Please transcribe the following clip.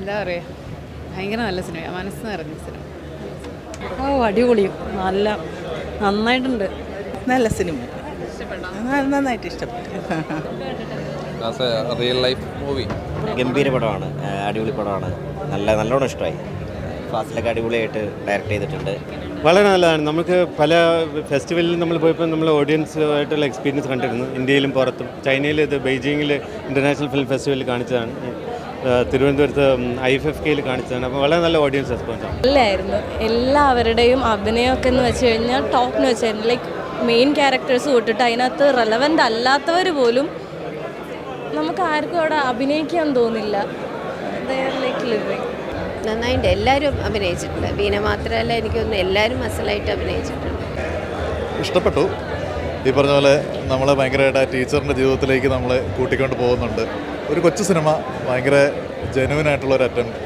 എന്താ പറയുക, ഭയങ്കര നല്ല സിനിമയാണ്, മനസ്സ് നിറഞ്ഞ സിനിമ. അടിപൊളിയും നന്നായിട്ടുണ്ട്. നല്ല സിനിമ, നന്നായിട്ട് ഇഷ്ടപ്പെട്ടു. Real life movie. ഗംഭീര പടമാണ്, അടിപൊളി പടമാണ്, നല്ലോണം ഇഷ്ടമായി. ഫാസിലൊക്കെ അടിപൊളിയായിട്ട് ഡയറക്റ്റ് ചെയ്തിട്ടുണ്ട്. വളരെ നല്ലതാണ്. നമുക്ക് പല ഫെസ്റ്റിവലിൽ നമ്മൾ പോയപ്പോൾ നമ്മൾ ഓഡിയൻസുമായിട്ടുള്ള എക്സ്പീരിയൻസ് കണ്ടിരുന്നു. ഇന്ത്യയിലും പുറത്തും. ചൈനയിൽ ഇത് ബെയ്ജിങ്ങിൽ ഇൻ്റർനാഷണൽ ഫിലിം ഫെസ്റ്റിവലിൽ കാണിച്ചതാണ്, തിരുവനന്തപുരത്ത് IFFKയിൽ കാണിച്ചതാണ്. അപ്പോൾ വളരെ നല്ല ഓഡിയൻസ് റെസ്പോൺസാണ്. നല്ലായിരുന്നു. എല്ലാവരുടെയും അഭിനയമൊക്കെ എന്ന് വെച്ച് കഴിഞ്ഞാൽ ടോപ്പിന് വെച്ചായിരുന്നു. ലൈക്ക് മെയിൻ ക്യാരക്ടേഴ്സ് തൊട്ടിട്ട് അതിനകത്ത് റെലവൻ്റ് അല്ലാത്തവർ പോലും നമുക്ക് ആർക്കും അവിടെ അഭിനയിക്കാൻ തോന്നില്ല. നന്നായിട്ട് എല്ലാവരും അഭിനയിച്ചിട്ടുണ്ട്. വീണ മാത്രമല്ല, എനിക്കൊന്ന് എല്ലാവരും അസലായിട്ട് അഭിനയിച്ചിട്ടുണ്ട്. ഇഷ്ടപ്പെട്ടു. ഈ പറഞ്ഞ പോലെ നമ്മളെ ഭയങ്കരമായിട്ട് ആ ടീച്ചറിൻ്റെ ജീവിതത്തിലേക്ക് നമ്മൾ കൂട്ടിക്കൊണ്ട് പോകുന്നുണ്ട്. ഒരു കൊച്ചു സിനിമ, ഭയങ്കര ജെനുവിനായിട്ടുള്ളൊരു അറ്റംപ്റ്റ്.